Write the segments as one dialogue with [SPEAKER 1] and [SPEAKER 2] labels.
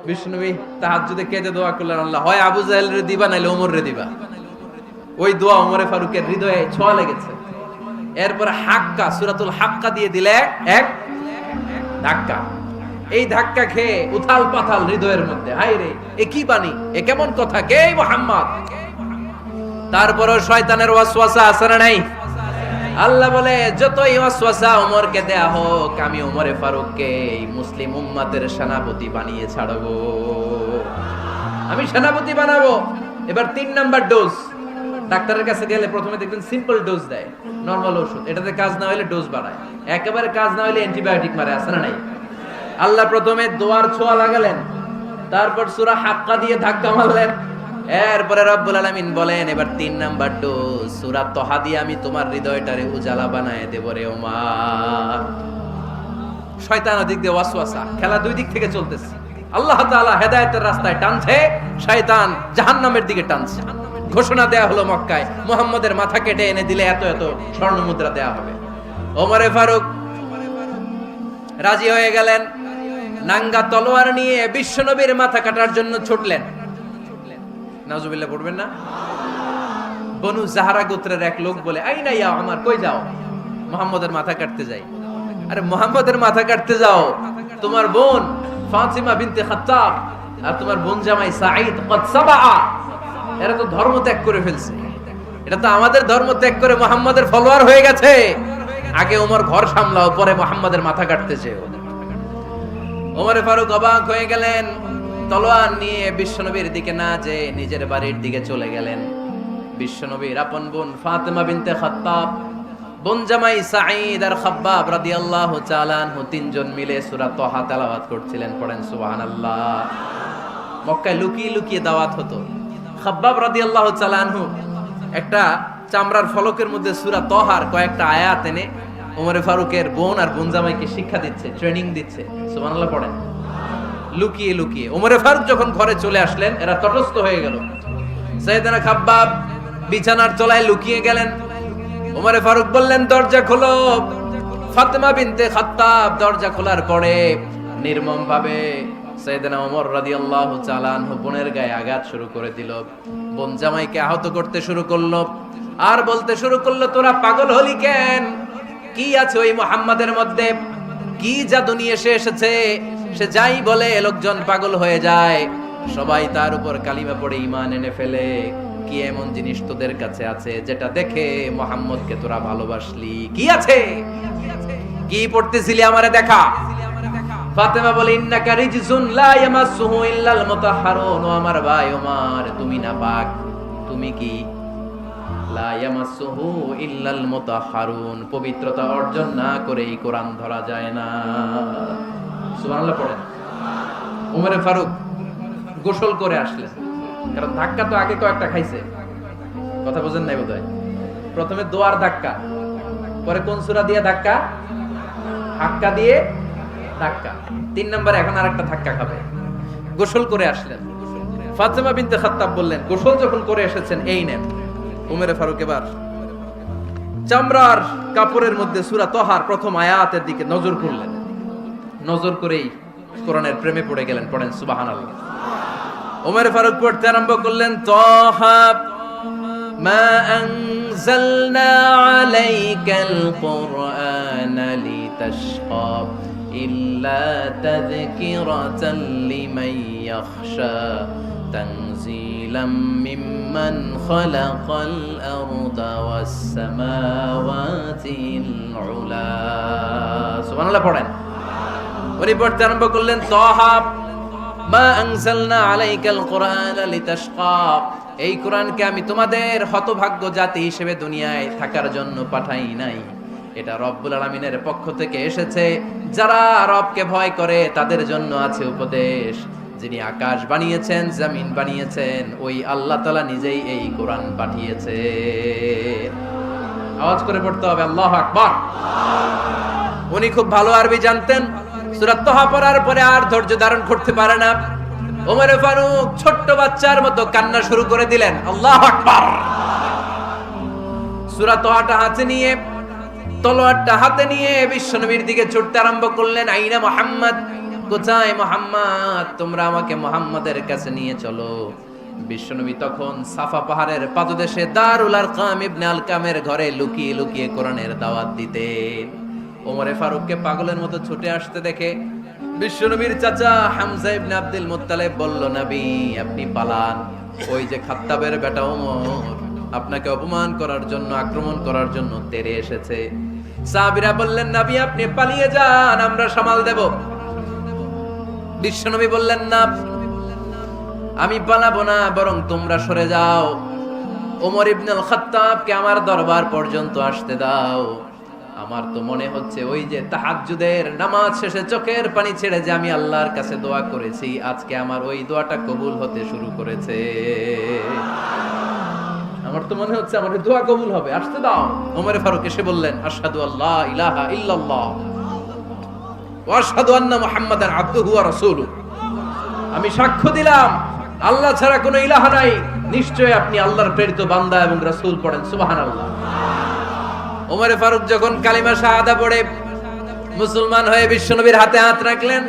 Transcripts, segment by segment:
[SPEAKER 1] বিষ্ণুবী তাহাজ্জুদে কেঁদে দোয়া করলেন, আল্লাহ হয় আবু জাহেল রে দিবা নাইলে ওমর রে দিবা। ওই দোয়া ওমরে ফারুকের হৃদয়ে ছোঁয়া লেগেছে। এরপর হাক্কা, সূরাতুল হাক্কা দিয়ে দিলে এক ধাক্কা। এই ধাক্কা খেয়ে উথাল পাথাল হৃদয়ের মধ্যে, হায় রে এ কি বাণী, এ কেমন কথা, কে মুহাম্মদ? তারপরও শয়তানের ওয়াসওয়াসা আছে না নাই? আল্লাহ বলে যতই ওয়াসওয়াসা ওমরকে দেয়া হোক, আমি ওমরে ফারুককে এই মুসলিম উম্মতের সেনাপতি বানিয়ে ছাড়বো, আমি সেনাপতি বানাবো। এবার 3 নাম্বার ডোজ। ডাক্তারের কাছে গেলে প্রথমে দেখবেন সিম্পল ডোজ দেয়, নরমাল ওষুধ, এটাতে কাজ না হলে ডোজ বাড়ায়, একেবারে কাজ না হলে অ্যান্টিবায়োটিক মারে, আছে না নাই? আল্লাহ প্রথমে দোয়ার ছোঁয়া লাগালেন, তারপর সূরা হাক্কা দিয়ে ধাক্কা মারলেন, এরপরে রব্বুল আলামিন বলেন এবার 3 নাম্বার ডোজ সূরা তহা দিয়ে আমি তোমার হৃদয়টারে উজালা বানায় দেব রে ওমর। শয়তান ওদিক দিয়ে ওয়াসওয়াসা, খেলা দুই দিক থেকে চলতেছে। আল্লাহ তাআলা হেদায়েতের রাস্তায় টানছে, শয়তান জাহান্নামের দিকে টানছে। ঘোষণা দেয়া হলো মক্কায়, মুহাম্মদের মাথা কেটে এনে দিলে এত এত স্বর্ণ মুদ্রা দেয়া হবে। ওমরে ফারুক রাজি হয়ে গেলেন, নাঙ্গা তলোয়ার নিয়ে বিশ্বনবীর মাথা কাটার জন্য ছুটলেন। নাউজুবিল্লাহ পড়বেন না? বনু জাহরা গোত্রের এক লোক বলে, আইনা ইয়া আমার, কই যাও? মুহাম্মদের মাথা কাটতে যাই। আরে মুহাম্মদের মাথা কাটতে যাও? তোমার বোন ফাতিমা বিনতে খাত্তাব আর তোমার বোন জামাই সাঈদ কদ সাবা, এরা তো ধর্ম ত্যাগ করে ফেলছে, এটা তো আমাদের ধর্ম ত্যাগ করে মুহাম্মদের ফলোয়ার হয়ে গেছে। আগে ওমর ঘর সামলাও, পরে মুহাম্মদের মাথা কাটতেছে। ওমরে ফারুক অবাক হয়ে গেলেন, তলোয়ার নিয়ে বিশ্বনবীর দিকে না যে নিজের বাড়ির দিকে চলে গেলেন। বিশ্বনবীর আপন বোন ফাতিমা বিনতে খাত্তাব, বোন জামাই সাঈদ আর খাব্বাব রাদিয়াল্লাহু তাআলা আনহু, তিনজন মিলে সূরা তহা তেলাওয়াত করছিলেন। পড়েন সুবহানাল্লাহ। মক্কায় লুকিয়ে লুকিয়ে দাওয়াত হতো। খাব্বাব রাদিয়াল্লাহু তাআলা আনহু একটা চামড়ার ফলকের মধ্যে সূরা তহার কয়েকটা আয়াত এনে ওমরে ফারুকের বোন আর বোন জামাইকে শিক্ষা দিচ্ছে, ট্রেনিং দিচ্ছে। সুবহানাল্লাহ পড়েন। লুকিয়ে লুকিয়ে ওমরে ফারুক যখন ঘরে চলে আসলেন, এরা তটস্থ হয়ে গেল। সাইয়েদনা খাব্বাব বিছানার তলায় লুকিয়ে গেলেন। ওমরে ফারুক বললেন, দরজা খোলো। ফাতিমা বিনতে খাত্তাব দরজা খোলার পরে নির্মম ভাবে সাইয়েদনা ওমর রাদিয়াল্লাহু তাআলা আনহু বোনের গায়ে আঘাত শুরু করে দিল। বোন জামাইকে আহত করতে শুরু করলো আর বলতে শুরু করলো, তোরা পাগল হলি কেন? কি আছে ওই মুহাম্মাদের মধ্যে? কি জাদু নিয়ে এসেছে? সে যাই বলে লোকজন পাগল হয়ে যায়, সবাই তার উপর কালিমা পড়ে ঈমান এনে ফেলে। কি এমন জিনিস তোদের কাছে আছে যেটা দেখে মুহাম্মদকে তোরা ভালোবাসলি? কি আছে? কি পড়তেছিলি আমারে দেখা। ফাতেমা বলে, ইন্নাকা রিজসুন লা ইয়ামাসসুহু ইল্লাল মুতাহহারুন। ও আমার ভাই ওমর, তুমি না পাক। তুমি কি? লা ইয়ামাসসুহু ইল্লাল মুতাহহারুন, পবিত্রতা অর্জন না করে এই কোরআন ধরা যায় না। সুবহানাল্লাহ পড়েন। ওমরে ফারুক গোসল করে আসলেন, কারণ ধাক্কা তো আগে কয়েকটা খাইছে। কথা বুঝেন নাই বোধহয়? প্রথমে দোয়ার ধাক্কা, পরে কোন সূরা দিয়ে ধাক্কা? হাক্কা দিয়ে ধাক্কা। 3 নম্বরে এখন আরেকটা ধাক্কা খাবে। গোসল করে আসলেন। ফাতিমা বিনতে খাত্তাব বললেন, গোসল যখন করে এসেছেন, এই নেন। ওমরে ফারুক এবার চামড়ার কাপড়ের মধ্যে সূরা তহার প্রথম আয়াতের দিকে নজর করলেন। নজর করেই কোরআনের প্রেমে পড়ে গেলেন। পড়েন সুবহানাল্লাহ। ওমর ফারুক পড়তে আরম্ভ করলেন, তহা মা আনজালনা আলাইকাল কুরআনা লিতাশকা ইল্লা তাযকিরাতাল লিমান ইয়াখশা তানজিলাম মিম্মান খালাকাল আরদা ওয়াস সামাওয়াতিল উলা। সুবহানাল্লাহ পড়েন। উনি পড়তে আরম্ভ করলেন, তহা মা আনজালনা আলাইকাল কুরআনা লিতাশকা, এই কোরআনকে আমি তোমাদের হতভাগ্য জাতি হিসেবে দুনিয়ায় থাকার জন্য পাঠাই নাই। এটা রব্বুল আলামিনের পক্ষ থেকে এসেছে। যারা রবকে ভয় করে তাদের জন্য আছে উপদেশ। যিনি আকাশ বানিয়েছেন, জমিন বানিয়েছেন, ওই আল্লাহ তাআলা নিজেই এই কোরআন পাঠিয়েছে। আওয়াজ করে পড়তে হবে, আল্লাহু আকবার। উনি খুব ভালো আরবি জানতেন। সূরা তহা পড়ার পরে আর ধৈর্য ধারণ করতে পারে না। ওমর ফারুক ছোট্ট বাচ্চার মতো কান্না শুরু করে দিলেন। আল্লাহু আকবার। সূরা তহাটা হাতে নিয়ে, তলোয়ারটা হাতে নিয়ে বিশ্বনবীর দিকে ছুটতে আরম্ভ করলেন। আইনা মুহাম্মদ, কোথায় মুহাম্মদ? তোমরা আমাকে মুহাম্মাদের কাছে নিয়ে চলো। বিশ্বনবী তখন সাফা পাহাড়ের পাদদেশে দারুল আরকাম ইবনে আলকামের ঘরে লুকিয়ে লুকিয়ে কোরআনের দাওয়াত দিতেন। ওমরে ফারুককে পাগলের মতো ছুটে আসতে দেখে বিশ্বনবীর চাচা হামজা ইবনে আব্দুল মুত্তালিব বলল, নবী আপনি পালান, ওই যে খাত্তাবের বেটা ওমর আপনাকে অপমান করার জন্য, আক্রমণ করার জন্য তেড়ে এসেছে। সাহাবীরা বললেন, নবী আপনি পালিয়ে যান, আমরা সামাল দেব। বিশ্বনবী বললেন, না আমি পালাবো না, বরং তোমরা সরে যাও। ওমর ইবনে আল খাত্তাবকে আমার দরবার পর্যন্ত আসতে দাও। আমার তো মনে হচ্ছে ওই যে তাহাজ্জুদের নামাজ শেষে চোখের পানি ছেড়ে যে আমি আল্লাহর কাছে দোয়া করেছি, আজকে আমার ওই দোয়াটা কবুল হতে শুরু করেছে। আমার তো মনে হচ্ছে আমার দোয়া কবুল হবে, আসতে দাও। ওমর ফারুক এসে বললেন, আশহাদু আল্লা ইলাহা ইল্লাল্লাহ ওয়া আশহাদু আন্না মুহাম্মাদান আবদুহু ওয়া রাসূলুহু। আমি সাক্ষ্য দিলাম আল্লাহ ছাড়া কোনো ইলাহা নাই, নিশ্চয় আপনি আল্লাহর প্রেরিত বান্দা এবং রাসূল। পড়েন সুবহানাল্লাহ। ওমর ফারুক যখন কালিমা শাহাদা পড়ে মুসলমান হয়ে বিশ্বনবীর হাতে হাত রাখলেন,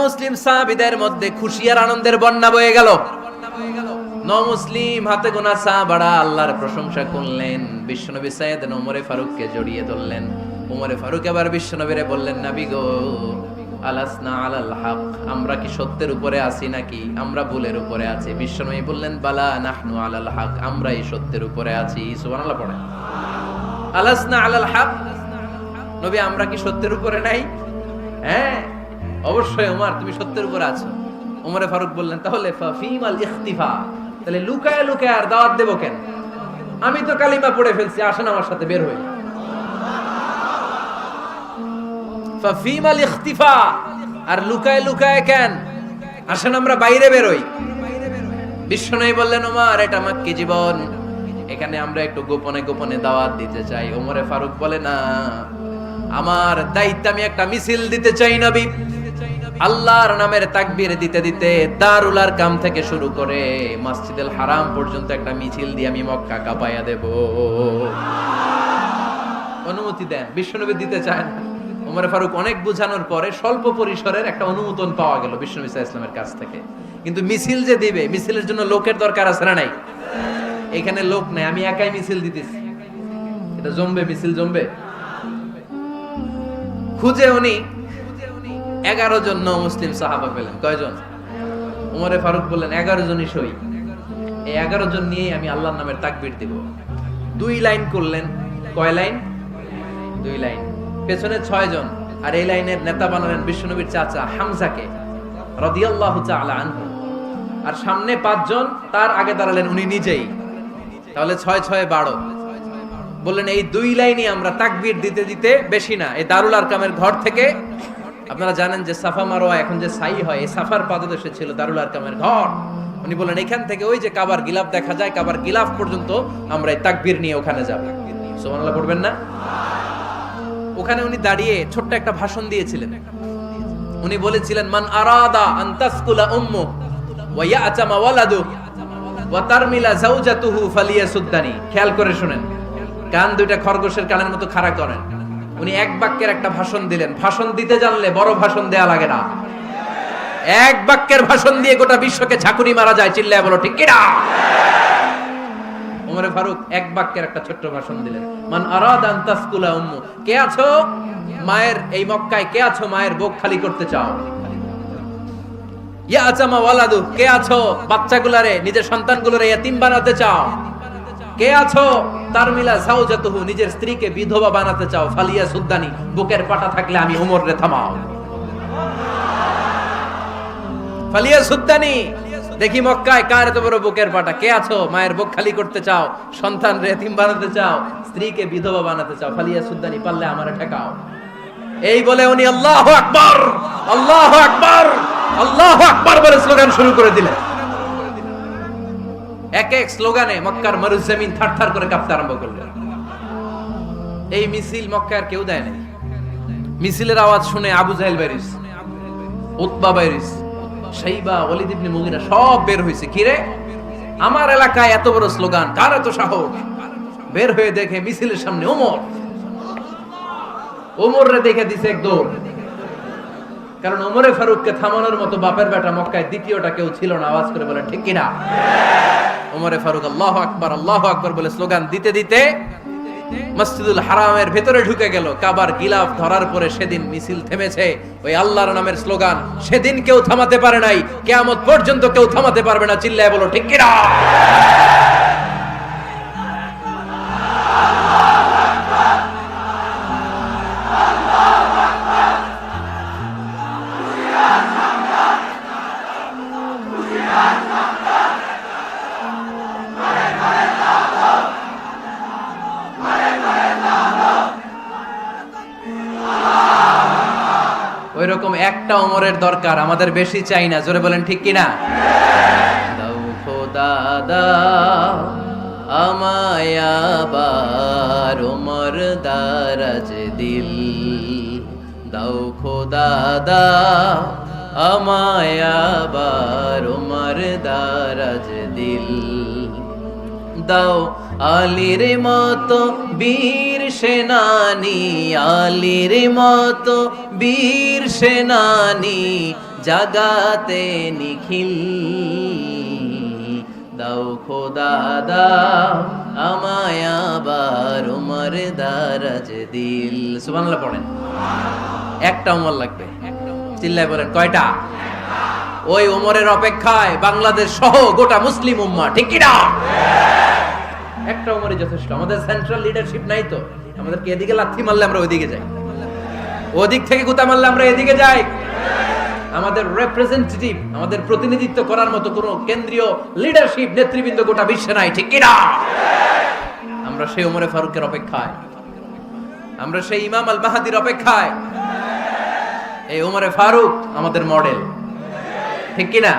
[SPEAKER 1] মুসলিম সাহাবীদের মধ্যে খুশি আর আনন্দের বন্যা বয়ে গেল। মুসলিম হাতে গোনা সাহাবারা আল্লাহর প্রশংসা করলেন। বিশ্বনবী সাইয়েদনা ওমর ফারুককে জড়িয়ে ধরলেন। ওমর ফারুক এবার বিশ্বনবীরে বললেন, নবী গো, আলাসনা আলাল হক, আমরা কি সত্যের উপরে আছি নাকি আমরা ভুলের উপরে আছি? বিশ্বনবী বললেন, বালা নাহনু আলাল হক, আমরাই সত্যের উপরে আছি। সুবহানাল্লাহ পড়েন। আলাসনা আলাল হক, নবী আমরা কি সত্যের উপরে নাই? হ্যাঁ অবশ্যই ওমর, তুমি সত্যের উপরে আছো। ওমর ফারুক বললেন, তাহলে ফাফিমাল ইখতিফা, তাহলে লুকায় লুকায় আর দাওয়াত দেব কেন? আমি তো কালিমা পড়ে ফেলছি, আসেন আমার সাথে বের হই। ফাফিমাল ইখতিফা, আর লুকায় লুকায় কেন? আসেন আমরা বাইরে বের হই। বিশ্বনবী বললেন, ওমর এটা মাক্কি জীবন, এখানে আমরা একটু গোপনে গোপনে দাওয়াত দিতে চাই। ওমরে ফারুক বলে, না, আমার দায়িত্ব, আমি একটা মিছিল দিতে চাই নবী। আল্লাহর নামের তাকবীর দিতে দিতে দারুল আরকাম থেকে শুরু করে মসজিদুল হারাম পর্যন্ত একটা মিছিল দিয়ে আমি মক্কা কাঁপাইয়া দেব। অনুমতি দেন। বিশ্বনবী দিতে চায় না। ওমর ফারুক অনেক বুঝানোর পরে স্বল্প পরিসরের একটা অনুমোদন পাওয়া গেল বিশ্বনবী সাল্লাল্লাহু আলাইহি ওয়াসাল্লামের কাছ থেকে। কিন্তু মিছিল যে দিবে, মিছিলের জন্য লোকের দরকার আছে না নাই? এখানে লোক নাই, আমি একাই মিছিল দিতেছি। এটা জমবে, মিছিল জমবে। খুঁজে উনি 11 জন মুসলিম সাহাবা পেলেন। কয়জন? ওমরে ফারুক বললেন, 11 জনই সই। এই 11 জন নিয়ে আমি আল্লাহর নামের তাকবীর দিব। 2 লাইন করলেন। কয় লাইন? 2 লাইন। পেছনে 6 জন, আর এই লাইনের নেতা বানালেন বিশ্বনবীর চাচা হামজাকে রাদিয়াল্লাহু তাআলা আনহু। আর সামনে 5 জন, তার আগে দাঁড়ালেন উনি নিজেই। তাহলে 6 6 12। বললেন এই 2 লাইনই আমরা তাকবীর দিতে দিতে, বেশি না, এই দারুল আরকামের ঘর থেকে, আপনারা জানেন যে সাফা মারওয়া এখন যে সাই হয়, এই সাফার পাদদেশে ছিল দারুল আরকামের ঘর। উনি বললেন এখান থেকে ওই যে কাবার গিলাফ দেখা যায়, কাবার গিলাফ পর্যন্ত আমরা এই তাকবীর নিয়ে ওখানে যাব। সুবহানাল্লাহ পড়বেন না? ওখানে উনি দাঁড়িয়ে ছোট্ট একটা ভাষণ দিয়েছিলেন। উনি বলেছিলেন, মান আরাদা আন তাসকুলা উম্মু ওয়া ইয়াতামা ওয়ালাদু ওয়া তারমিলা যাওজাতুহু ফালিয়াসুদ্দানি। খেয়াল করে শুনেন, কান দুইটা খরগোশের কানের মতো খাড়া করেন। উনি এক বাক্যের একটা ভাষণ দিলেন। ভাষণ দিতে জানলে বড় ভাষণ দেয়া লাগে না। এক বাক্যের ভাষণ দিয়ে গোটা বিশ্বকে ঝাঁকুনি মারা যায়। চিল্লায় বলো ঠিক কিনা? ওমরে ফারুক এক বাক্যের একটা ছোট্ট ভাষণ দিলেন। মান আরাদা আন তাসকুলা উম্মু, কে আছো মায়ের এই মক্কায়, কে আছো মায়ের বুক খালি করতে চাও? ইয়াতামা ওয়ালাদু, কে আছো বাচ্চাগুলারে, নিজের সন্তানগুলোরে ইয়াতিম বানাতে চাও? কে আছো তারমিলা যাওজাতুহু, নিজের স্ত্রীকে বিধবা বানাতে চাও? ফালিয়া সুদ্দানি, বুকের পাটা থাকলে আমি ওমর রে থামাও। ফালিয়া সুদ্দানি, দেখি মক্কায় কার এত বড় বুকের পাটা। কে আছো মায়ের বুক খালি করতে চাও, সন্তান রে এতিম বানাতে চাও, স্ত্রীকে বিধবা বানাতে চাও? ফালিয়া সুদ্দানি, পারলে আমারে ঠেকাও। এই বলে উনি আল্লাহু আকবার, আল্লাহু আকবার, আল্লাহু আকবার বলে স্লোগান শুরু করে দিলেন। এক এক স্লোগানে মক্কার মরুজমিন থারথার করে কাঁপতে আরম্ভ করলো। এই মিছিল মক্কার কেউ দেয় না। মিছিলের আওয়াজ শুনে আবু জাহেল বাইরিস, উতবা বাইরিস, শাইবা, ওয়ালিদ ইবনে মুগিরা সব বের হইছে। কি রে, আমার এলাকায় এত বড় স্লোগান, কার এত সাহস? বের হয়ে দেখে মিছিলের সামনে ওমর। ওমর রে দেখে দিছে এক দৌড়। কারণ ওমরে ফারুককে থামানোর মতো বাপের বেটা মক্কায় দ্বিতীয়টা কেউ ছিল না। আওয়াজ করে বলেন ঠিক কিনা? ওমরে ফারুক আল্লাহু আকবার বলে স্লোগান দিতে দিতে মসজিদুল হারামের ভেতরে ঢুকে গেল। কাবার গিলাফ ধরার পরে সেদিন মিছিল থেমেছে। ওই আল্লাহর নামের স্লোগান সেদিন কেউ থামাতে পারে নাই, কিয়ামত পর্যন্ত কেউ থামাতে পারবে না। চিল্লায় বলো ঠিক কিনা? ওইরকম একটা ওমরের দরকার, আমাদের বেশি চাই না। জোরে বলেন ঠিক কিনা? দাও খোদা দাও আমায় আবার ওমর দারাজ দিল, দাও খোদা দাও আমায় আবার ওমর দারাজ দিল, দাও আলীর মতো বীর সেনানি, আলীর মতো বীর সেনানি জাগাতে নিখিল, দাও খোদা দাও আমায় আবার ওমর দারাজ দিল। সুবহানাল্লাহ পড়েন। একটা ওমর লাগবে। চিল্লায় বলেন কয়টা? ওই ওমরের অপেক্ষায় বাংলাদেশ সহ গোটা মুসলিম উম্মাহ, ঠিক কি না? একটা ওমরই যথেষ্ট। আমাদের সেন্ট্রাল লিডারশিপ নাই তো, আমাদেরকে এদিকে লাথি মারলে আমরা ওইদিকে যাই, ওদিক থেকে গুতা মারলে আমরা এদিকে যাই। আমাদের রিপ্রেজেন্টেটিভ, আমাদের প্রতিনিধিত্ব করার মতো কোনো কেন্দ্রীয় লিডারশিপ নেতৃবৃন্দ গোটা বিশ্বে নাই, ঠিক কি না? আমরা সেই ওমরে ফারুকের অপেক্ষায়, আমরা সেই ইমাম আল মাহদির অপেক্ষায়। এই ওমরে ফারুক আমাদের মডেল, ঠিক কি না?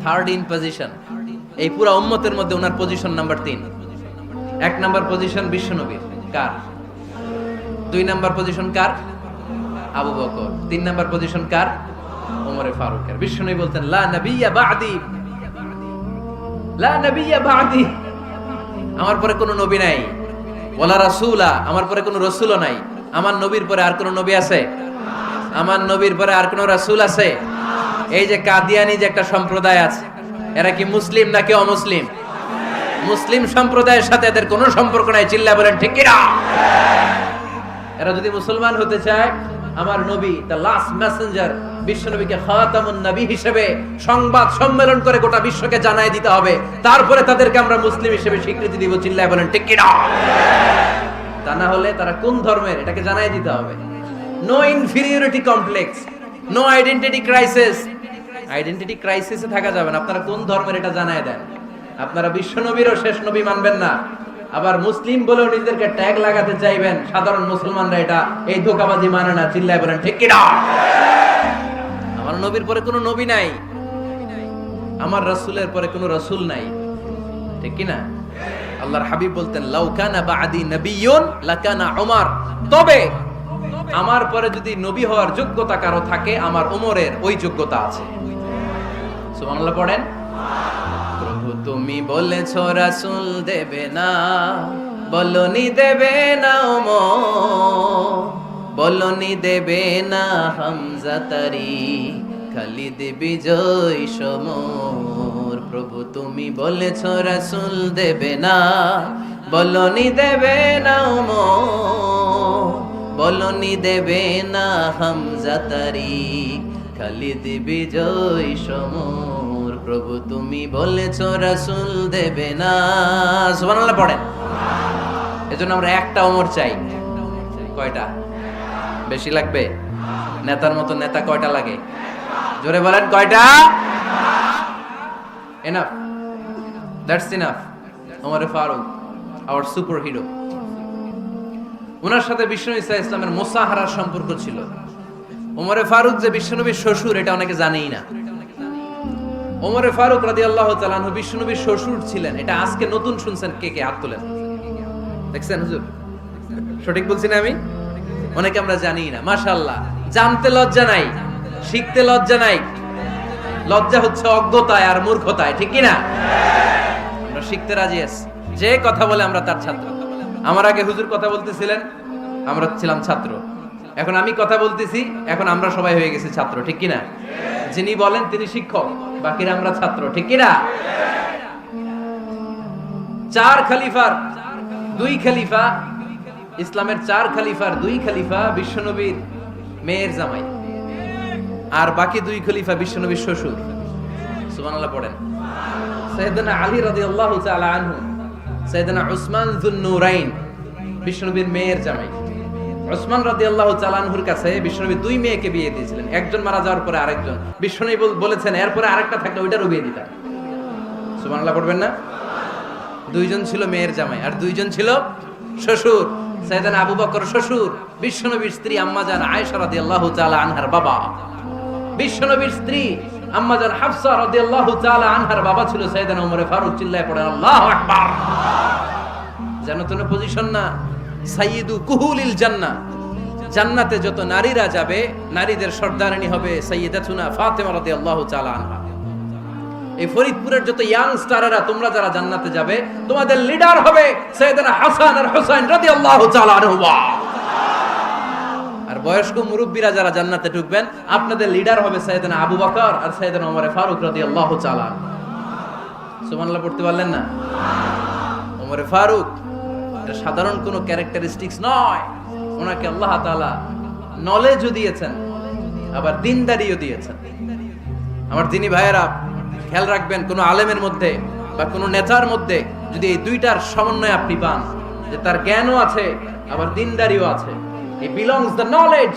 [SPEAKER 1] থার্ড ইন পজিশন এই পুরা উম্মতের মধ্যে ওনার পজিশন নাম্বার 3। 1 নাম্বার পজিশন বিশ্বনবীর, কার? 2 নাম্বার পজিশন কার? আবু বকর। 3 নাম্বার পজিশন কার? ওমরে ফারুকের। বিশ্বনবী বলতেন লা নবিয়্যা বা'দি, লা নবিয়্যা বা'দি, আমার পরে কোনো নবী নাই। ওয়ালা রাসূলা, আমার পরে কোনো রাসূলও নাই। আমার নবীর পরে আর কোনো নবী আছে? আমার নবীর পরে আর কোনো রাসূল আছে? এই যে কাদিয়ানি যে একটা সম্প্রদায় আছে, এরা কি মুসলিম নাকি অমুসলিম? মুসলিম সম্প্রদায়ের সাথে এদের কোনো সম্পর্ক নাই। চিল্লা বলেন ঠিক কি না? এরা যদি মুসলমান হতে চায়, আমার নবী দ্য লাস্ট মেসেঞ্জার বিশ্ব নবীকে খাতামুন নবী হিসেবে সংবাদ সম্মেলন করে গোটা বিশ্বকে জানাই দিতে হবে, তারপরে তাদেরকে আমরা মুসলিম হিসেবে স্বীকৃতি দিব। চিল্লা বলেন ঠিক কি না? তা না হলে তারা কোন ধর্মের এটাকে জানাই দিতে হবে। No inferiority complex, no identity crisis. Identity ক্রাইসিসে থাকা যাবে না। আপনারা কোন ধর্মের এটা জানায় দেন। আপনারা বিশ্ব নবীরও শেষ নবী মানবেন না, আবার মুসলিম বলেও নিজেদেরকে ট্যাগ লাগাতে চাইবেন। সাধারণ মুসলমানরা এটা এই ধোঁকাবাজি মানে না। চিল্লায় বলেন ঠিক কি না? আমার নবীর পরে কোনো নবী নাই, আমার রাসূলের পরে কোনো রাসূল নাই, ঠিক কি না? আল্লাহর হাবিব বলতেন লাউ কানা বা'দি নাবিয়্যুন লাকানা উমর, তবে আমার পরে যদি নবী হওয়ার যোগ্যতা কারো থাকে, আমার ওমরের ওই যোগ্যতা আছে। সুবহানাল্লাহ পড়েন। প্রভু তুমি বলেছো রাসূল দেবে না, বলনি দেবে না ওমর, বলনি দেবে না হামজা তারি, খালিদ বিজয় সমর। প্রভু তুমি বলেছো রাসূল দেবে না, বলনি দেবে না ওমর, বলনি দেবে না হামজা তারি, খালিদ বিজয় সমর। প্রভু তুমি বলেছো রাসূল দেবে না। সুবহানাল্লাহ পড়েন। এজন্য আমরা একটা ওমর চাই। কয়টা? বেশি লাগবে? নেতার মতো নেতা কয়টা লাগে? জোরে বলেন কয়টা? Enough, that's enough. Omar Farooq our super hero. ওনার সাথে বিশ্বনবী সাল্লাল্লাহু আলাইহি ওয়াসাল্লামের মুসাহারার সম্পর্ক ছিল। ওমরে ফারুক যে বিশ্বনবীর শ্বশুর, এটা অনেকে জানেই না। ওমরে ফারুক রাদিয়াল্লাহু তাআলা আনহু বিশ্বনবীর শ্বশুর ছিলেন। এটা আজকে নতুন শুনছেন। কে কে হাত তোলেন? দেখছেন হুজুর? সঠিক বলছি না আমি? অনেকে আমরা জানি না। মাশাআল্লাহ, জানতে লজ্জা নাই, শিখতে লজ্জা নাই। লজ্জা হচ্ছে অজ্ঞতায় আর মূর্খতায়, ঠিক কি না? আমরা শিখতে রাজি আছি। যে কথা বলে আমরা তার ছাত্র। আমার আগে হুজুর কথা বলতেছিলেন, আমরা ছিলাম ছাত্র। এখন আমি কথা বলতেছি, এখন আমরা সবাই হয়ে গেছি ছাত্র, ঠিক কিনা? যিনি বলেন তিনি শিক্ষক, বাকিরা আমরা ছাত্র, ঠিক কিনা? চার খলিফার দুই খলিফা, ইসলামের চার খলিফার দুই খলিফা বিশ্বনবীর মেয়ের জামাই, আর বাকি দুই খলিফা বিশ্বনবীর শ্বশুর। সুবহানাল্লাহ পড়েন। সাইয়েদনা আলী রাদিয়াল্লাহু তাআলা আনহু, সাইয়েদনা উসমান যুন-নূরাইন বিশ্বনবীর মেয়ের জামাই। উসমান রাদিয়াল্লাহু তাআলা আনহুর কাছে বিশ্বনবী দুই মেয়েকে বিয়ে দিয়েছিলেন, একজন মারা যাওয়ার পরে আরেকজন। বিশ্বনবী বলেছেন এরপরে আরেকটা থাকলে ওইটারও বিয়ে দিতাম। সুবহানাল্লাহ পড়বেন না? দুইজন ছিল মেয়ের জামাই আর দুইজন ছিল শ্বশুর। সাইয়েদনা আবু বকর শ্বশুর, বিশ্বনবীর স্ত্রী আম্মাজান আয়েশা রাদিয়াল্লাহু তাআলা আনহার বাবা। বিশ্বনবীর স্ত্রী আম্মাজান হাফসা রাদিয়াল্লাহু তাআলা আনহার বাবা ছিল সাইয়েদনা ওমর ফারুক। চিল্লায়ে পড়েন আল্লাহু আকবার। জানো তো না পজিশন না, সাইয়্যিদু কুহুলিল জান্নাহ, জান্নাতে যত নারীরা যাবে নারীদের সর্দারিনী হবে সাইয়্যিদাতুনা ফাতেমা রাদিয়াল্লাহু তাআলা আনহা। এই ফরিদপুরের যত ইয়াং স্টারেরা তোমরা যারা জান্নাতে যাবে তোমাদের লিডার হবে সাইয়েদনা হাসান আর হুসাইন রাদিয়াল্লাহু তাআলা আনহুমা। আর বয়স্ক মুরব্বীরা যারা জান্নাতে ঢুকবেন আপনাদের লিডার হবে সাইয়েদনা আবু বকর আর সাইয়েদনা ওমর ফারুক রাদিয়াল্লাহু তাআলা। সুবহানাল্লাহ পড়তে পারলেন না? ওমর ফারুক এটা সাধারণ কোনো ক্যারেক্টারিস্টিক্স নয়, ওনাকে আল্লাহ তাআলা নলেজও দিয়েছেন আবার দিনদারিও দিয়েছেন। আমার দিনী ভাইয়েরা খেয়াল রাখবেন, কোন আলেমের মধ্যে বা কোন নেতার মধ্যে যদি এই দুইটার সমন্বয় আপনি পান, যে তার জ্ঞানও আছে আবার দিনদারিও আছে, he belongs the knowledge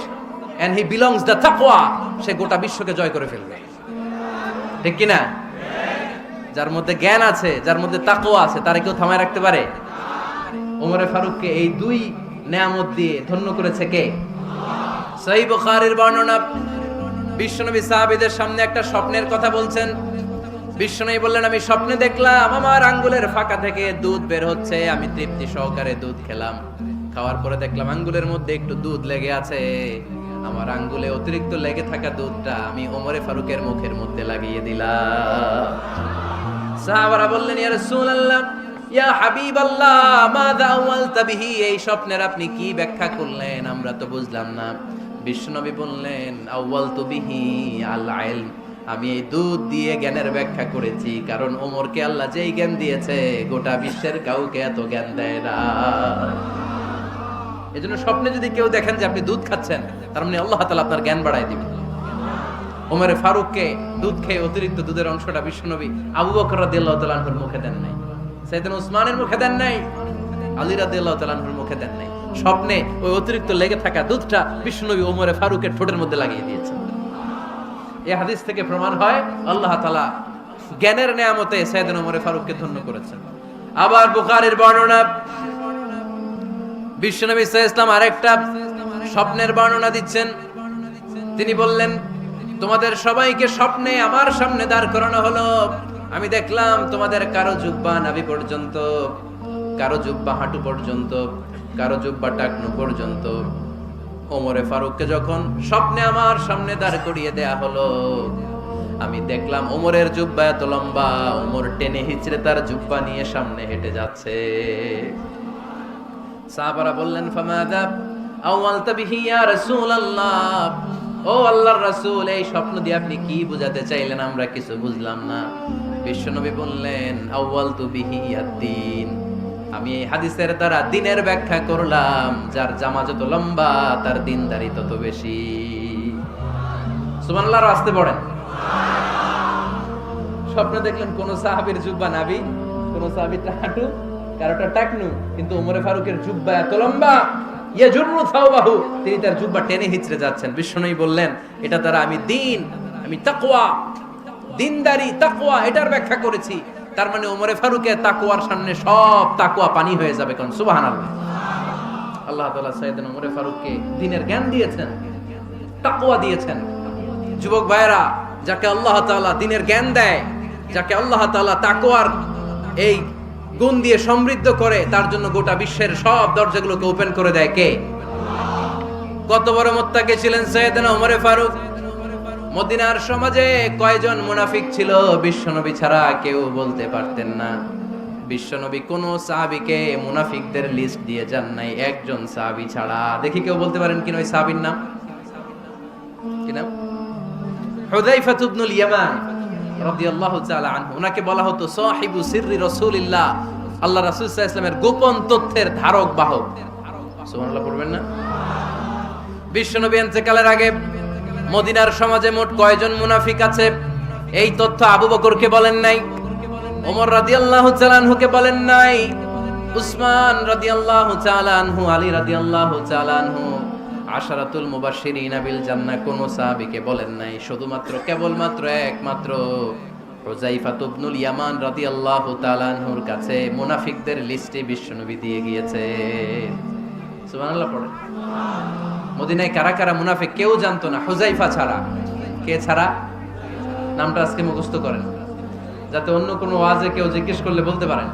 [SPEAKER 1] and he belongs the তাকওয়া, সে গোটা বিশ্বকে জয় করে ফেলবে, ঠিক কি না? যার মধ্যে জ্ঞান আছে, যার মধ্যে তাকওয়া আছে, তারে কেউ থামায় রাখতে পারে? ওমরে ফারুককে এই দুই নেয়ামত দিয়ে ধন্য করেছে কে? সহিহ বুখারীর বর্ণনা, বিশ্বনবী সাহাবীদের সামনে একটা স্বপ্নের কথা বলছেন। বিশ্বনবী বললেন আমি স্বপ্নে দেখলাম আমার আঙ্গুলের ফাঁকা থেকে দুধ বের হচ্ছে, আমি তৃপ্তি সহকারে দুধ খেলাম, খাওয়ার পরে দেখলাম আঙ্গুলের মধ্যে একটু দুধ লেগে আছে, আমার আঙ্গুলে অতিরিক্ত লেগে থাকা দুধটা আমি ওমরে ফারুকের মুখের মধ্যে লাগিয়ে দিলাম। সাহাবারা বললেন ইয়া রাসূলুল্লাহ ইয়া হাবিবাল্লাহ মাযা আওয়ালতা বিহি, এই স্বপ্নের আপনি কি ব্যাখ্যা করলেন, আমরা তো বুঝলাম না। বিশ্বনবী বললেন আওয়ালতু বিহি আল ইলম, আমি এই দুধ দিয়ে জ্ঞানের ব্যাখ্যা করেছি, কারণ ওমরকে আল্লাহ যেই জ্ঞান দিয়েছে গোটা বিশ্বের কাউকে এত জ্ঞান দেয় না। এজন্য স্বপ্নে যদি কেউ দেখেন যে আপনি দুধ খাচ্ছেন, তার মানে আল্লাহ তাআলা আপনার জ্ঞান বাড়ায় দিবেন। ওমরে ফারুককে দুধ খেয়ে অতিরিক্ত দুধের অংশটা বিশ্বনবী আবু বকর রাদিয়াল্লাহু তাআলা আনহুর মুখে দেন নাই, সাইয়েদনা উসমানের মুখে দেন নাই, আলী রাদিয়াল্লাহু তাআলা আনহুর মুখে দেন নাই। স্বপ্নে ওই অতিরিক্ত লেগে থাকা দুধটা বিশ্বনবী ওমরে ফারুকের ঠোঁটের মধ্যে লাগিয়ে দিয়েছেন। এই হাদিস থেকে প্রমাণ হয় আল্লাহ তাআলা জ্ঞানের নিয়ামতে সাইয়েদনা ওমরে ফারুককে ধন্য করেছেন। আবার বুখারীর বর্ণনা, বিশ্বনবী সাল্লাল্লাহু আলাইহি ওয়াসাল্লাম আরেকটা স্বপ্নের বর্ণনা দিচ্ছেন। তিনি বললেন তোমাদের সবাইকে স্বপ্নে আমার সামনে দাঁড় করানো হলো, আমি দেখলাম তোমাদের কারো জুব্বা নাভি পর্যন্ত, কারো জুব্বা হাঁটু পর্যন্ত, কারো জুব্বা টাকনু পর্যন্ত। ওমরে ফারুককে যখন স্বপ্নে আমার সামনে দাঁড় করিয়ে দেয়া হলো, আমি দেখলাম ওমরের জুব্বা এত লম্বা, ওমর টেনে হিচড়ে তার জুব্বা নিয়ে সামনে হেঁটে যাচ্ছে। সাহাবারা বললেন ফামাযা আওয়ালতা বিহি ইয়া রাসূলুল্লাহ, ও আল্লাহর রাসূল এই স্বপ্ন দিয়ে আপনি কি বোঝাতে চাইলেন, আমরা কিছু বুঝলাম না। বিশ্বনবী বললেন আওয়ালতু বিহি আদ-দ্বীন, আমি এই হাদিসের দ্বারা দ্বীনের ব্যাখ্যা করলাম, যার জামা যত লম্বা তার দ্বীনদারি তত বেশি। সুবহানাল্লাহ, আসতে পড়েন। স্বপ্নে দেখলেন কোন সাহাবীর জুব্বা নাভি, কোন সাহাবীর হাঁটু, কারোটা টাকনু, কিন্তু ওমরে ফারুকের জুব্বা এত লম্বা ইয়াজুরু থাওবাহু, তিনি তার জুব্বা টেনে হিচড়ে যাচ্ছেন। বিশ্বনবী বললেন এটা দ্বারা আমি দ্বীন, আমি তাকওয়া, দ্বীনদারি তাকওয়া এটার ব্যাখ্যা করেছি। তার মানে ওমরে ফারুকের তাকওয়ার সামনে সব তাকওয়া পানি হয়ে যাবে, কোন সুবহানাল্লাহ। আল্লাহ তাআলা সাইয়েদনা ওমরে ফারুককে দ্বীনের জ্ঞান দিয়েছেন, তাকওয়া দিয়েছেন। যুবক ভাইরা, যাকে আল্লাহ তাআলা দ্বীনের জ্ঞান দেয়, যাকে আল্লাহ তাআলা তাকওয়ার এই গুণ দিয়ে সমৃদ্ধ করে, তার জন্য গোটা বিশ্বের সব দরজাগুলোকে ওপেন করে দেয় কে? কত বড় মুত্তাকি ছিলেন সাইয়েদনা ওমরে ফারুক। মদিনার সমাজে কয়জন মুনাফিক ছিল বিশ্বনবী ছাড়া কেউ বলতে পারতেন না। বিশ্বনবী কোন সাহাবীকে মুনাফিকদের লিস্ট দিয়ে যান নাই, একজন সাহাবী ছাড়া। দেখি কেউ বলতে পারেন কিনা ওই সাহাবীর নাম কি নাম? হুযায়ফা ইবনুল ইয়ামান রাদিয়াল্লাহু তাআলা আনহু। ওনাকে বলা হতো সাহিবু সিররি রাসূলিল্লাহ, আল্লাহ রাসূল সাল্লাল্লাহু আলাইহি ওয়াসাল্লামের গোপন তথ্যের ধারক বাহক। সুবহানাল্লাহ পড়বেন না? বিশ্বনবী ইন্তেকালের আগে মদিনার সমাজে মোট কয়জন মুনাফিক আছে এই তথ্য আবু বকরকে বলেন নাই, ওমর রাদিয়াল্লাহু তাআলা আনহুকে বলেন নাই, উসমান রাদিয়াল্লাহু তাআলা আনহু, আলী রাদিয়াল্লাহু তাআলা আনহু, আশারাতুল মুবাশশিরিনা বিল জান্নাহ কোন সাহাবীকে বলেন নাই। শুধুমাত্র কেবলমাত্র একমাত্র হুযায়ফা ইবনুল ইয়ামান রাদিয়াল্লাহু তাআলা আনহুর কাছে মুনাফিকদের লিস্টে বিশ্বনবী দিয়ে গিয়েছে। সুবহানাল্লাহ পড়ে। মদিনায় কারা কারা মুনাফিক কেউ জানতো না হুযায়ফা ছাড়া। কে ছাড়া? নামটা আজকে মুখস্থ করেন, যাতে অন্য কোনো ওয়াজে কেউ জিজ্ঞেস করলে বলতে পারেন।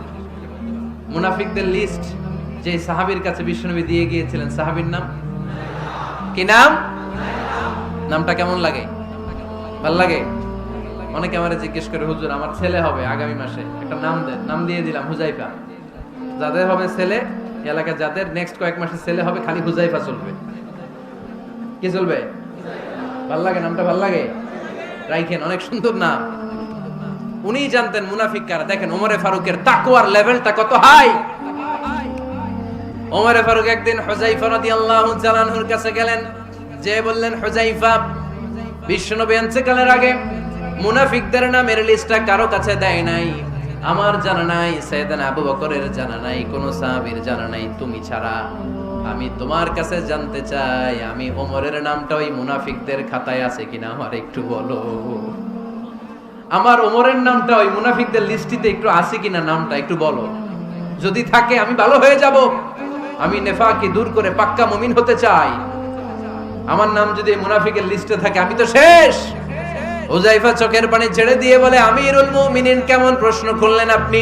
[SPEAKER 1] মুনাফিকদের লিস্ট যে সাহাবীর কাছে বিশ্বনবী দিয়ে গিয়েছিলেন, সাহাবীর নাম কি? নাম? নামটা কেমন লাগে? ভাল লাগে? অনেকে আমারে জিজ্ঞেস করে, হুজুর আমার ছেলে হবে আগামী মাসে, একটা নাম দেন। নাম দিয়ে দিলাম হুযায়ফা। যাদের হবে ছেলে, এলাকায় যাদের নেক্সট কয়েক মাসে ছেলে হবে, খালি হুযায়ফা চলবে। কি চলবে? ভাল লাগে? নামটা ভাল লাগে? রাইখেন, অনেক সুন্দর নাম। উনি জানতেন মুনাফিক কারা। দেখেন ওমরে ফারুকের তাকওয়ার লেভেলটা কত হাই। ওমরে ফারুক একদিন হুযায়ফা রাদিয়াল্লাহু তাআলা আনহুর কাছে গেলেন, যে বললেন, হুযায়ফা, বিশ্বনবী ইন্তেকালের আগে মুনাফিকদের নামের লিস্টটা কারো কাছে দেয় নাই, আমার জানা নাই, সাইয়েদনা আবু বকরের জানা নাই, কোন সাহাবীর জানা নাই, তুমি ছাড়া। আমি তোমার কাছে জানতে চাই, আমি ওমরের নামটা ওই মুনাফিকদের খাতায় আছে কিনা আমার একটু বলো। আমার ওমরের নামটা ওই মুনাফিকদের লিস্টিতে একটু আছে কিনা, নামটা একটু বলো। যদি থাকে আমি ভালো হয়ে যাব, আমি নেফাকি দূর করে পাক্কা মুমিন হতে চাই। আমার নাম যদি মুনাফিকের লিস্টে থাকে আমি তো শেষ। হুযায়ফা চোখের পানি ছেড়ে দিয়ে বলে, আমিরুল মুমিনিন, কেমন প্রশ্ন করলেন আপনি?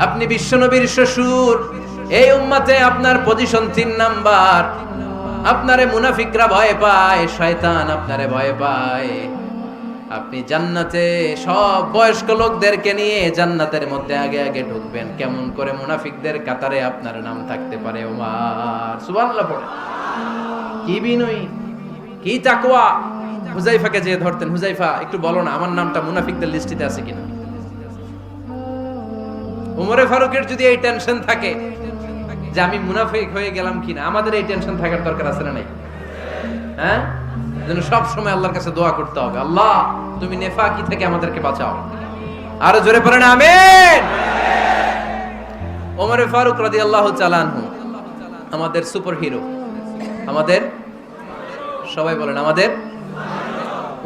[SPEAKER 1] আপনি বিশ্বনবীর শ্বশুর, এই উম্মতে আপনার পজিশন 3 নাম্বার। আপনারে মুনাফিকরা ভয় পায়, শয়তান আপনারে ভয় পায়। আপনি জান্নাতে সব বয়স্ক লোকদেরকে নিয়ে জান্নাতের মধ্যে আগে আগে ঢুকবেন, কেমন করে মুনাফিকদের কাতারে আপনার নাম থাকতে পারে? ওমর সুবহানাল্লাহ পড়ে। কি বিনয়ী, কি তাকওয়া। হুযায়ফাকে যে ধরতেন, হুযায়ফা একটু বলো না আমার নামটা মুনাফিকদের লিস্টিতে আছে কিনা। ওমরে ফারুকের যদি এই টেনশন থাকে যে আমি মুনাফিক হয়ে গেলাম কিনা, আমাদের এই টেনশন থাকার দরকার আছে না নাই? হ্যাঁ, যেন সব সময় আল্লাহর কাছে দোয়া করতে হবে, আল্লাহ তুমি নেফাকি থেকে আমাদেরকে বাঁচাও। আরো জোরে পড়েন আমিন। ওমরে ফারুক রাদিয়াল্লাহু তাআলা আনহু আমাদের সুপার হিরো, আমাদের সবাই বলেন আমাদের।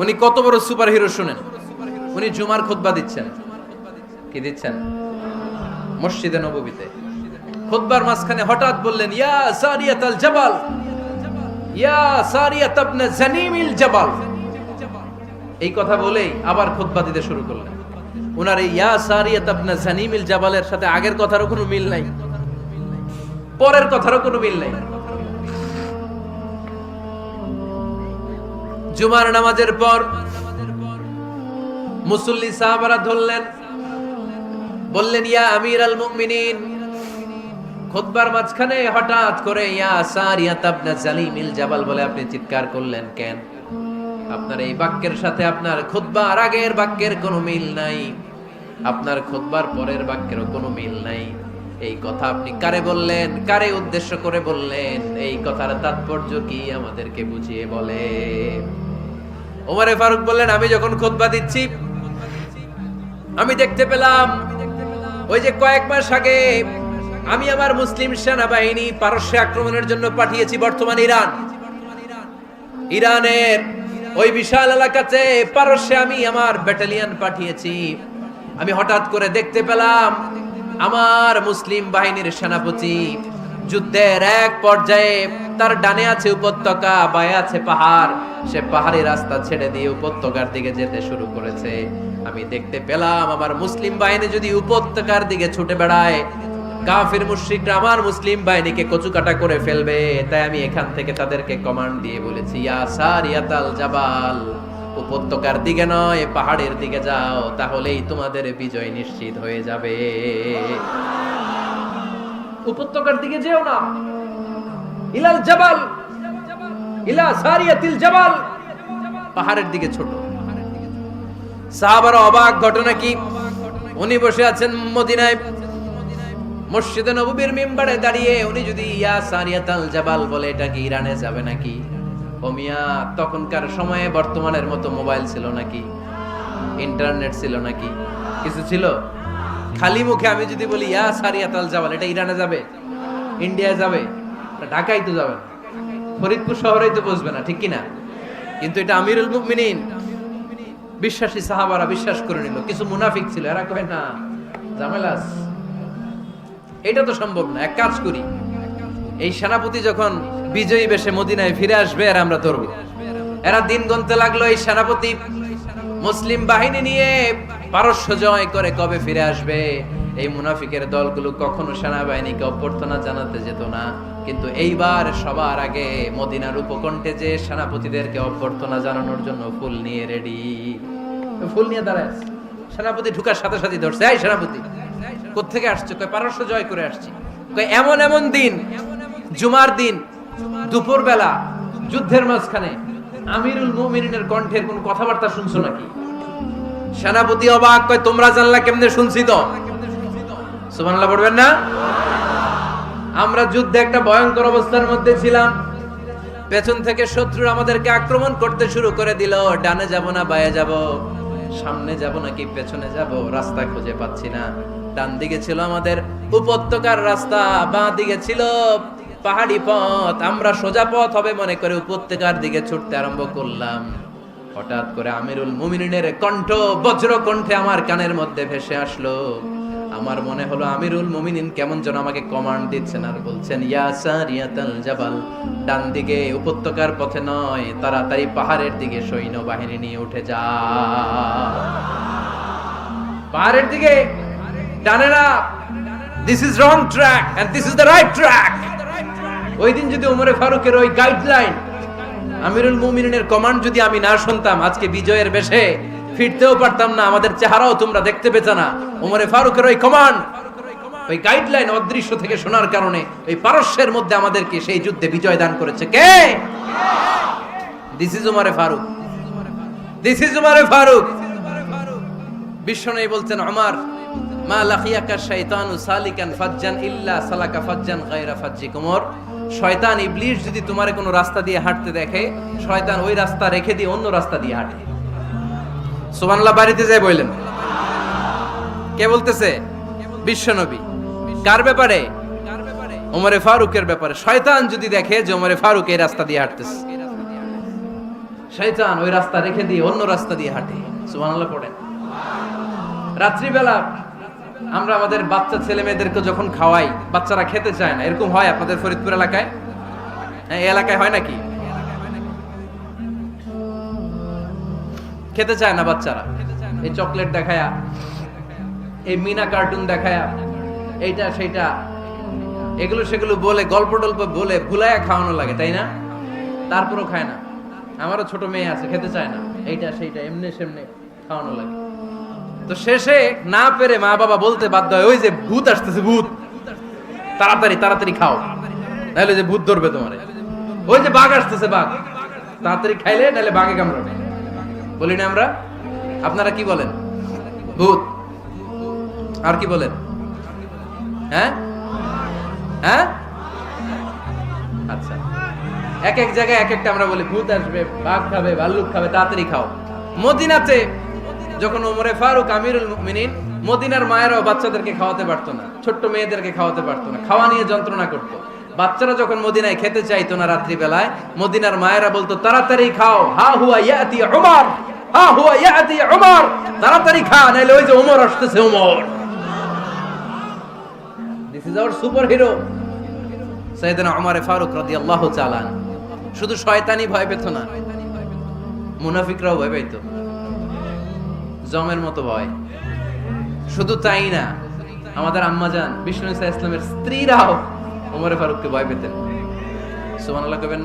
[SPEAKER 1] উনি কত বড় সুপার হিরো শুনেন। উনি জুমার খুতবা দিচ্ছেন। কি দিচ্ছেন? মসজিদে নববীতে খুতবার মাঝখানে হঠাৎ বললেন, ইয়া সারিয়াতাল জাবাল, ইয়া সারিয়াত ইবনে জানিমিল জাবাল। এই কথা বলেই আবার খুতবা দিতে শুরু করলেন। ওনার এই ইয়া সারিয়াত ইবনে জানিমিল জাবালের সাথে আগের কথারও কোনো মিল নাই, পরের কথারও কোনো মিল নাই। জুমার নামাজের পর মুসল্লি সাহাবারা ধরলেন, বললেন, ইয়া আমিরাল মুমিনিন। খুতবার মাঝখানে হঠাৎ করে ইয়া সারিয়াত ইবনে জালিমিল জাবাল বলে আপনি চিৎকার করলেন কেন? আপনার এই বাক্যের সাথে আপনার খুতবার আগের বাক্যের কোনো মিল নাই, আপনার খুতবার পরের বাক্যেরও কোনো মিল নাই। এই কথা আপনি কারে বললেন, কারে উদ্দেশ্য করে বললেন? এই কথার তাৎপর্য কি আমাদেরকে বুঝিয়ে বলে। ওমরে ফারুক বললেন, আমি যখন খুতবা দিচ্ছি আমি দেখতে পেলাম ওই যে কয়েক মাস আগে আমি আমার মুসলিম সেনাবাহিনী পারস্যে আক্রমণের জন্য পাঠিয়েছি, বর্তমান ইরান, ইরানের ওই বিশাল এলাকাতে পারস্যে আমি আমার ব্যাটালিয়ন পাঠিয়েছি। আমি হঠাৎ করে দেখতে পেলাম আমার মুসলিম বাহিনীর সেনাপতি যুদ্ধের এক পর্যায়ে তার ডানে আছে উপত্যকা, বায়ে আছে পাহাড়, সে পাহাড়ি রাস্তা ছেড়ে দিয়ে উপত্যকার দিকে যেতে শুরু করেছে। আমি দেখতে পেলাম আমার মুসলিম বাহিনী যদি উপত্যকার দিকে ছুটে বেড়ায়, কাফির মুশরিকরা আমার মুসলিম বাহিনীকে কচুকাটা করে ফেলবে। তাই আমি এখান থেকে তাদেরকে কমান্ড দিয়ে বলেছি, ইয়া সারিয়াতাল জাবাল, ও উপত্যকার দিকে নয়, পাহাড়ের দিকে যাও, তাহলেই তোমাদের বিজয় নিশ্চিত হয়ে যাবে। উপত্যকার দিকে যেও না, ইলাল জাবাল, ইলা সারিয়াতিল জাবাল, পাহাড়ের দিকে ছোট। সাহাবারা অবাক, ঘটনা কি? উনি বসে আছেন মদিনায় মসজিদে নববীর মিম্বারে দাঁড়িয়ে, উনি যদি ইয়া সারিয়াতাল জাবাল বলে, এটা কি ইরানে যাবে নাকি? ও মিয়া, তখনকার সময়ে বর্তমানের মতো মোবাইল ছিল নাকি, ইন্টারনেট ছিল নাকি, কিছু ছিল? খালি মুখে আমি যদি বলি ইয়া সারিয়াতাল জাবাল, এটা ইরানে যাবে, ইন্ডিয়ায় যাবে, ঢাকায় তো যাবে না, ফরিদপুর শহরেই তো বসবে না, ঠিক কিনা? কিন্তু এটা আমিরুল মুমিনিন, বিশ্বাসী সাহাবারা বিশ্বাস করে নিল। কিছু মুনাফিক ছিল, এরা কয় না, ঝামেলাস, এটা তো সম্ভব না। এক কাজ করি, এই সেনাপতি যখন বিজয়ী বেশে মদিনায় ফিরে আসবে, আর আমরা ধরব। এরা দিন গুনতে লাগলো, এই সেনাপতি মুসলিম বাহিনী নিয়ে পারস্য জয় করে কবে ফিরে আসবে। এই মুনাফিকের দলগুলো কখনো সেনাবাহিনীকে অভ্যর্থনা জানাতে যেত না, কিন্তু এইবার সবার আগে মদিনার উপকণ্ঠে যে সেনাপতিদেরকে অভ্যর্থনা জানানোর জন্য ফুল নিয়ে রেডি, ফুল নিয়ে দাঁড়ায়। সেনাপতি ঢুকার সাথে সাথে ধরছে, এই সেনাপতি কোত্থেকে আসছে? কয় পারস্য জয় করে আসছি। কয় এমন এমন দিন, জুমার দিন দুপুর বেলা যুদ্ধের মাঝখানে আমিরুল মুমিনিনের কণ্ঠের কোন কথাবার্তা শুনছো নাকি? সেনাপতি অবাক, কয় তোমরা জানলা কেমনে? শুনছি তো। সুবহানাল্লাহ পড়বেন না? আমরা যুদ্ধে একটা ভয়ঙ্কর অবস্থার মধ্যে ছিলাম, পেছন থেকে শত্রুরা আমাদেরকে আক্রমণ করতে শুরু করে দিল। ডানে যাব না বায়ে যাব, সামনে যাব নাকি পেছনে যাব, রাস্তা খুঁজে পাচ্ছি না। ডান দিকে ছিল আমাদের উপত্যকার রাস্তা, বাঁ দিকে ছিল পাহাড়ি পথ। আমরা সোজা পথ হবে মনে করে উপত্যকার দিকে ছুটতে আরম্ভ করলাম। হঠাৎ করে আমিরুল মুমিনিনের কণ্ঠ বজ্র কণ্ঠে আমার কানের মধ্যে ভেসে আসলো। আমার মনে হলো আমিরুল মুমিনিন কেমন যেন আমাকে কমান্ড দিচ্ছেন আর বলছেন, ইয়া সারিয়াতাল জাবাল, ডান দিকে উপত্যকার পথে নয়, তাড়াতাড়ি পাহাড়ের দিকে সৈন্যবাহিনী নিয়ে উঠে যা। পাহাড়ের দিকে, ডানে না। This is wrong track and this is the right track. ওই দিন যদি ওমরে ফারুকের ওই গাইডলাইন, আমিরুল মুমিনিনের কমান্ড যদি আমি না শুনতাম, আজকে বিজয়ের বেশে ফিরতেও পারতাম না, আমাদের চেহারাও তোমরা দেখতে পেতে না। ওমরে ফারুকের ওই কমান্ড, ওই গাইডলাইন অদৃশ্য থেকে শোনার কারণে এই পারস্যের মধ্যে আমাদেরকে সেই যুদ্ধে বিজয় দান করেছে কে? দিস ইজ ওমরে ফারুক, দিস ইজ ওমরে ফারুক। বিশ্বনবী বলছেন, ওমর মা লাকিয়াকা শাইতানু সালিকান ফাজ্জান ইল্লা সালাকা ফাজ্জান গায়রা ফাজ্জিক। ওমর, শয়তান ইবলিস যদি তোমারে কোনো রাস্তা দিয়ে হাঁটতে দেখে, শয়তান ওই রাস্তা রেখে দিয়ে অন্য রাস্তা দিয়ে হাঁটে। সুবহানাল্লাহ বাড়িতে যায় বললেন। কে বলতেছে? বিশ্বনবী। কার ব্যাপারে? ওমরে ফারুকের ব্যাপারে। শয়তান যদি দেখে যে ওমরে ফারুক এই রাস্তা দিয়ে হাঁটতেছে, শয়তান ওই রাস্তা রেখে দিয়ে অন্য রাস্তা দিয়ে হাঁটে। সুবহানাল্লাহ পড়েন। রাত্রিবেলা আমরা আমাদের বাচ্চা ছেলে মেয়েদেরকে যখন খাওয়াই, বাচ্চারা খেতে চায় না, এরকম হয় আপনাদের ফরিদপুর এলাকায়? হ্যাঁ, এই এলাকায় হয় নাকি? খেতে চায় না বাচ্চারা, এই চকলেট দেখায়া, এই মিনা কার্টুন দেখায়া, এইটা সেইটা, এগুলো সেগুলো বলে, গল্প টল্প বলে ভুলায়া খাওয়ানো লাগে, তাই না? তারপরও খায় না। আমারও ছোট মেয়ে আছে, খেতে চায় না, এইটা সেইটা এমনি সেমনে খাওয়ানো লাগে। তো শেষে না পেরে মা বাবা বলতে বাধ্য হয়, ওই যে ভূত আসতেছে, ভূত, তাড়াতাড়ি তাড়াতাড়ি খাও, নাহলে যে ভূত ধরবে তোমারে। ওই যে বাঘ আসতেছে, বাঘ, তাড়াতাড়ি খাইলে নাহলে বাঘে কামড়াবে। বলি না আমরা? আপনারা কি বলেন? ভূত। আর কি বলেন? হ্যাঁ হ্যাঁ, আচ্ছা, এক এক জায়গায় এক একটা আমরা বলি, ভূত আসবে, বাঘ খাবে, ভাল্লুক খাবে, তাড়াতাড়ি খাও। মদিনাতে যখন ওমরে ফারুক আমিরুল মুমিনিন, মদিনার মায়েরাও বাচ্চাদেরকে খাওয়াতে পারতো না, ছোট্ট মেয়েদেরকে খাওয়াতে পারতো না, খাওয়া নিয়ে যন্ত্রণা করতো। বাচ্চারা যখন মদিনায় খেতে চাইতো না রাত্রি বেলায়, মদিনার মায়েরা বলতো, তাড়াতাড়ি খাও, হা হুয়া ইয়াতি উমর, হা হুয়া ইয়াতি উমর, তাড়াতাড়ি খা, নাইলে ওই যে ওমর আসতেছে, Omar. This is our super hero সাইয়েদনা ওমর ফারুক রাদিয়াল্লাহু তাআলা। শুধু শয়তানি ভয় পেত না, মুনাফিকরাও ভয় পেত, জমের মতো ভয়। শুধু তাই না, আমাদের আম্মাজান বিষ্ণু ইসা ইসলামের স্ত্রীরাও ওমর ফারুককে ভয় পেতেন। সুবহানাল্লাহ কইবেন না?